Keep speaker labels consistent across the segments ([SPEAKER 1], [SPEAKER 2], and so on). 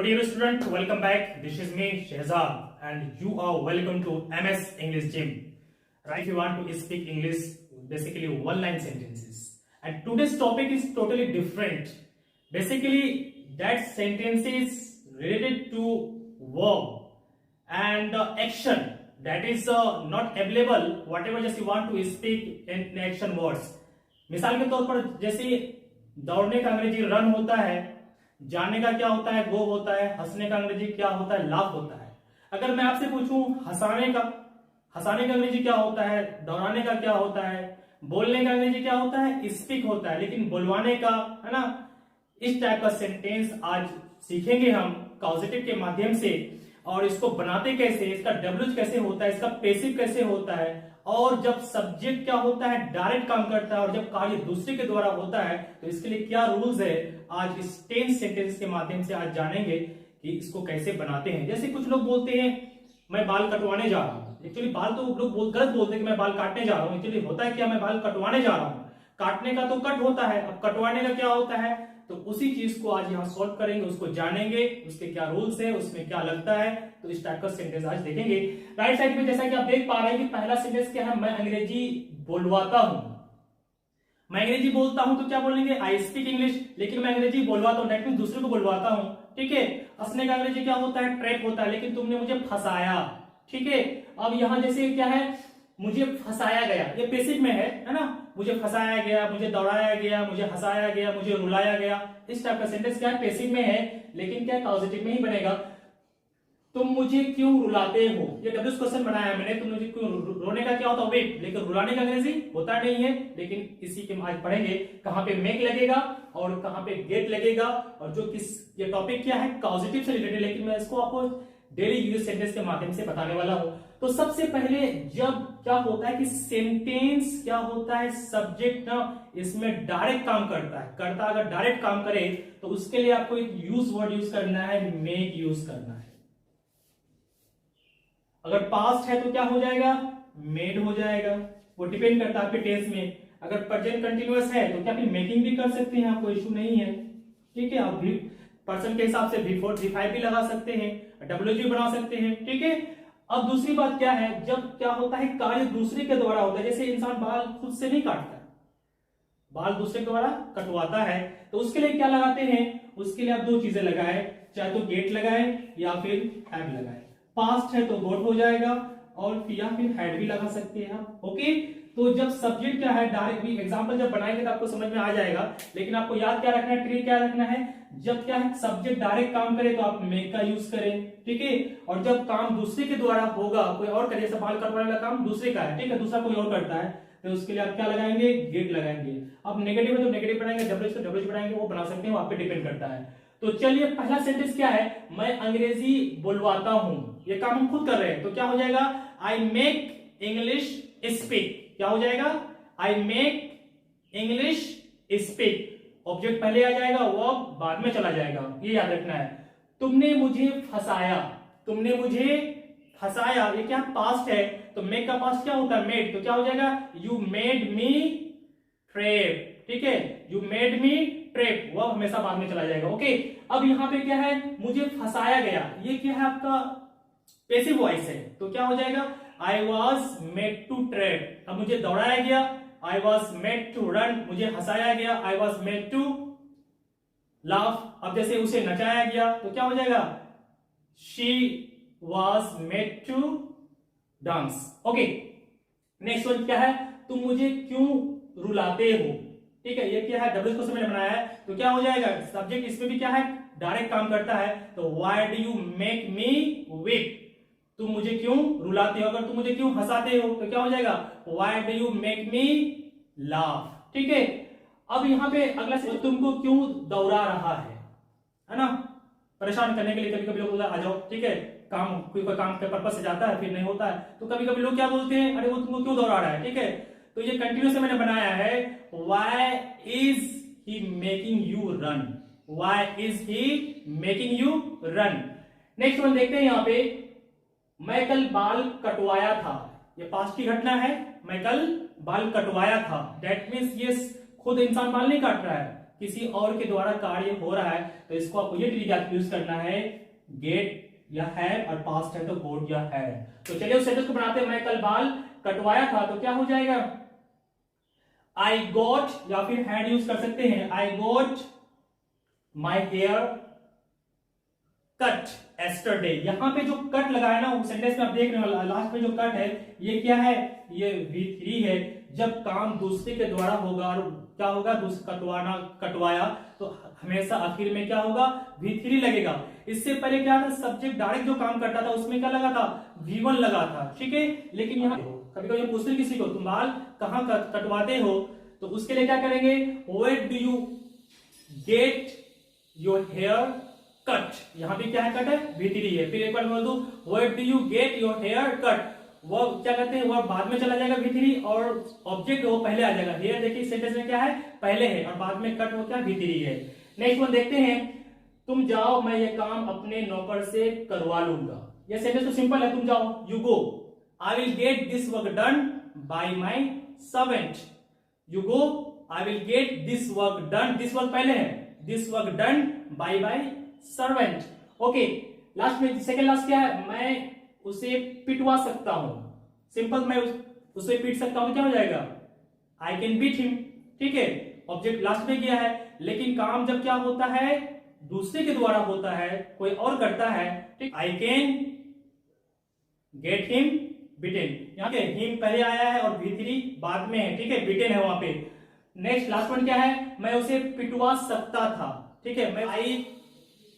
[SPEAKER 1] dear student, welcome back. This is me, Shehzad, and you are welcome to MS English Gym. Right? If you want to speak English, basically one-line sentences. And today's topic is totally different. Basically, that sentence is related to verb and action that is not available. Whatever just you want to speak in action words. मिसाल के तौर पर जैसे दौड़ने का अंग्रेजी run होता है, जाने का क्या होता है गो होता है, हंसने का अंग्रेजी क्या होता है लाफ होता है। अगर मैं आपसे पूछूं हंसाने का अंग्रेजी क्या होता है, दौड़ाने का क्या होता है, बोलने का अंग्रेजी क्या होता है, स्पीक होता है, लेकिन बुलवाने का है ना, इस टाइप का सेंटेंस आज सीखेंगे हम कॉजेटिव के माध्यम से। और इसको बनाते कैसे, इसका डब्ल्यूच कैसे होता है, इसका पेसिव कैसे होता है, और जब सब्जेक्ट क्या होता है डायरेक्ट काम करता है और जब कार्य दूसरे के द्वारा होता है तो इसके लिए क्या रूल्स है, आज इस 10 सेंटेंस के माध्यम से आज जानेंगे कि इसको कैसे बनाते हैं। जैसे कुछ लोग बोलते हैं मैं बाल कटवाने जा रहा हूं, एक्चुअली बाल तो लोग गलत बोलते हैं कि मैं बाल काटने जा रहा हूं। एक्चुअली होता है क्या, मैं बाल कटवाने जा रहा हूं। काटने का तो कट होता है, अब कटवाने का क्या होता है, तो उसी चीज को आज यहाँ सॉल्व करेंगे, उसको जानेंगे, उसके क्या रूल्स है, उसमें क्या लगता है, तो इस टाइप का सेंटेंस आज देखेंगे। राइट साइड में जैसा कि आप देख पा रहे हैं कि पहला सेंटेंस क्या है, मैं अंग्रेजी बोलवाता हूं। मैं अंग्रेजी बोलता हूं तो क्या बोलेंगे, आई स्पीक इंग्लिश, लेकिन मैं अंग्रेजी बोलवाता हूं, दैट मींस दूसरे को बोलवाता हूं। ठीक है, हंसने का अंग्रेजी क्या होता है, ट्रैप होता है, लेकिन तुमने मुझे फंसाया। ठीक है, अब यहां जैसे क्या है, मुझे फंसाया गया, ये बेसिक में है ना, मुझे फंसाया गया, मुझे दौड़ाया गया, मुझे हंसाया गया, मुझे रुलाया गया। इस टाइप का सेंटेंस क्या है, पैसिव में है, लेकिन क्या पॉजिटिव में ही बनेगा। तुम मुझे क्यों रुलाते हो, ये डब्ल्यू क्वेश्चन बनाया है मैंने, तुम मुझे क्यों, रोने का क्या होता है वेट, लेकिन रुलाने का अंग्रेजी होता नहीं है, लेकिन इसी के आज पढ़ेंगे कहां पे मेक लगेगा और कहां पे गेट लगेगा, और जो किस ये टॉपिक क्या है पॉजिटिव से रिलेटेड, लेकिन मैं इसको आपको डेली यूज सेंटेंस के माध्यम से बताने वाला हूं। तो सबसे पहले जब क्या होता है कि सेंटेंस क्या होता है, सब्जेक्ट ना इसमें डायरेक्ट काम करता है, अगर डायरेक्ट काम करे तो उसके लिए आपको एक यूज वर्ड यूज करना है, मेक यूज करना है। अगर पास्ट है तो क्या हो जाएगा, मेड हो जाएगा, वो डिपेंड करता है आपके टेंस में। अगर प्रेजेंट कंटिन्यूअस है तो क्या फिर मेकिंग भी कर सकते हैं, आपको इश्यू नहीं है। ठीक है, आप भी पर्सन के हिसाब से V4 V5 भी लगा सकते हैं, डब्ल्यूजी बना सकते हैं। ठीक है, अब दूसरी बात क्या है, जब क्या होता है कार्य दूसरे के द्वारा होता है, जैसे इंसान बाल खुद से नहीं काटता, बाल दूसरे के द्वारा कटवाता है, तो उसके लिए क्या लगाते हैं, उसके लिए आप दो चीजें लगाए, चाहे तो गेट लगाए या फिर हैड लगाए। पास्ट है तो गोट हो जाएगा, और या फिर हैड भी लगा सकते हैं आप। ओके, तो जब सब्जेक्ट क्या है डायरेक्ट, भी एग्जांपल जब बनाएंगे तो आपको समझ में आ जाएगा, लेकिन आपको याद क्या रखना है, ट्रिक क्या रखना है, जब क्या है सब्जेक्ट डायरेक्ट काम करे तो आप मेक का यूज करें। ठीक है, और जब काम दूसरे के द्वारा होगा, कोई और करे, जैसे बाल कटवाने वाला काम दूसरे का है, ठीक है, दूसरा कोई और करता है, तो उसके लिए आप क्या लगाएंगे, गेट लगाएंगे। अब नेगेटिव है तो नेगेटिव बनाएंगे, डब्ल्यू बनाएंगे, वो बना सकते हैं, वो आप पे डिपेंड करता है। तो चलिए पहला सेंटेंस क्या है, मैं अंग्रेजी बुलवाता हूं, ये काम हम खुद कर रहे हैं, तो क्या हो जाएगा, आई मेक इंग्लिश स्पीक। क्या हो जाएगा, I make English speak, object पहले आ जाएगा, वर्ब बाद में चला जाएगा, ये याद रखना है। तुमने मुझे फंसाया, तुमने मुझे फंसाया, ये क्या पास्ट है, तो मेक का पास्ट क्या होता है, मेड, तो क्या हो जाएगा, यू मेड मी ट्रैप। ठीक है, यू मेड मी ट्रैप, वह हमेशा बाद में चला जाएगा। ओके, अब यहां पे क्या है, मुझे फंसाया गया, ये क्या है आपका पैसिव वॉइस है, तो क्या हो जाएगा, I was made to trap. अब मुझे दौड़ाया गया, I was made to run, मुझे हंसाया गया, I was made to laugh. अब जैसे उसे नचाया गया तो क्या हो जाएगा, she was made to dance. Okay, next one क्या है, तुम मुझे क्यों रुलाते हो। ठीक है, ये क्या है, डब्ल्यू क्वेश्चन मैंने बनाया है, तो क्या हो जाएगा, सब्जेक्ट इसमें भी क्या है डायरेक्ट काम करता है, तो why do you make me weep, तुम मुझे क्यों रुलाते हो। अगर तुम मुझे क्यों हंसाते हो तो क्या हो जाएगा, why do you make me laugh. ठीक है, अब यहां पे अगला से, तुमको क्यों दौड़ा रहा है ना, परेशान करने के लिए कभी कभी लोग आ जाओ। ठीक है, काम कोई काम के पर्पस से जाता है फिर नहीं होता है, तो कभी कभी लोग क्या बोलते हैं, अरे वो तुमको क्यों दौड़ा रहा है। ठीक है, तो ये कंटिन्यू से मैंने बनाया है, why is he making you run, why is he making you run. Next one देखते हैं यहां पे, मैं कल बाल कटवाया था, ये पास्ट की घटना है, मैं कल बाल कटवाया था, दैट मीन्स ये खुद इंसान बाल नहीं काट रहा है, किसी और के द्वारा कार्य हो रहा है, तो इसको आपको ये ट्रिक यूज करना है, गेट या हैव, और पास्ट है तो गोट या है। तो चलिए उस सेंटेंस को बनाते हैं। मैं कल बाल कटवाया था, तो क्या हो जाएगा, आई गोट, या फिर हैड यूज कर सकते हैं, आई गोट माई हेयर कट एस्टरडे। यहां पे जो कट लगाया ना, सेंटेंस में आप देख रहे हो लास्ट में जो कट है, ये क्या है, ये V3 है। जब काम दूसरे के द्वारा होगा और क्या होगा, कटवाया, तो हमेशा आखिर में क्या होगा, V3 लगेगा। इससे पहले क्या था, सब्जेक्ट डायरेक्ट जो काम करता था उसमें क्या लगा था, V1 लगा था, ठीक है। लेकिन यहाँ कभी कभी पूछते हैं किसी को, तुम बाल कहाँ कटवाते हो, तो उसके लिए क्या करेंगे, where do you get your hair cut. यहाँ पे क्या है, कट है, V3 है। फिर एक बार बोल दू, where do you get your hair cut, वो क्या कहते हैं, वो बाद में चला जाएगा V3, और ऑब्जेक्ट वो पहले आ जाएगा। हेयर देखिए सेंटेंस में क्या है, पहले है, और बाद में कट वो क्या V3 है। नेक्स्ट वन देखते हैं, तुम जाओ मैं ये काम अपने नौकर से करवा लूंगा। ये सेंटेंस तो सिंपल है, तुम जाओ, you go, I will get this work done by my servant. You go, I will get this work done, this work पहले है, this work done by my servant. Okay, last में second last क्या है, मैं उसे पिटवा सकता हूं। Simple, मैं उसे पीट सकता हूं, क्या हो जाएगा, आई कैन बीट हिम, ठीक है। ऑब्जेक्ट लास्ट में गया है, लेकिन काम जब क्या होता है, दूसरे के द्वारा होता है, कोई और करता है, ठीक। आई कैन गेट हिम बिटेन, यहाँ पे हिम पहले आया है और V3 बाद में है, ठीक है, बिटेन है वहां पे। नेक्स्ट लास्ट वन क्या है, मैं उसे पिटवा सकता था, ठीक है, मैं I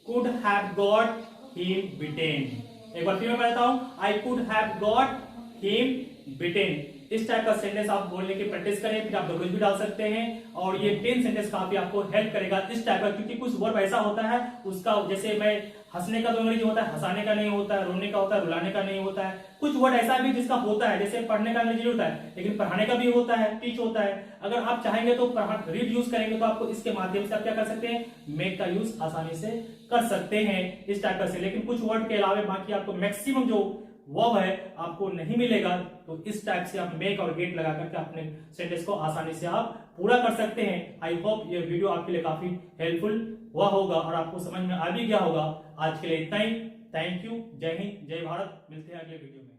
[SPEAKER 1] could have got him bitten. एक बार फिर मैं बताता हूं, I could have got him bitten. इस टाइप का सेंटेंस आप बोलने की प्रैक्टिस करें, फिर आप डब्ल्यूएच भी डाल सकते हैं, और ये 10 सेंटेंस काफी आपको हेल्प करेगा इस टाइप का, क्योंकि कुछ वर्ब ऐसा होता है उसका, जैसे मैं हंसने का तो अंग्रेजी होता है, हंसाने का नहीं होता है, रोने का होता है, रुलाने का नहीं होता है। कुछ वर्ड ऐसा भी जिसका होता है, जैसे पढ़ने का अंग्रेजी होता है, लेकिन पढ़ाने का भी होता है, टीच होता है। अगर आप चाहेंगे तो रीड यूज करेंगे, तो आपको इसके माध्यम से आप क्या कर सकते हैं, मेक का यूज आसानी से कर सकते हैं इस टाइप का से। लेकिन कुछ वर्ड के अलावा बाकी आपको मैक्सिमम जो वर्ब है आपको नहीं मिलेगा, तो इस टाइप से आप मेक और गेट लगा करके अपने सेंटेंस को आसानी से आप पूरा कर सकते हैं। आई होप ये वीडियो आपके लिए काफी हेल्पफुल हुआ होगा और आपको समझ में आ भी गया होगा। आज के लिए इतना ही, थैंक यू, जय हिंद, जय भारत, मिलते हैं अगले वीडियो में।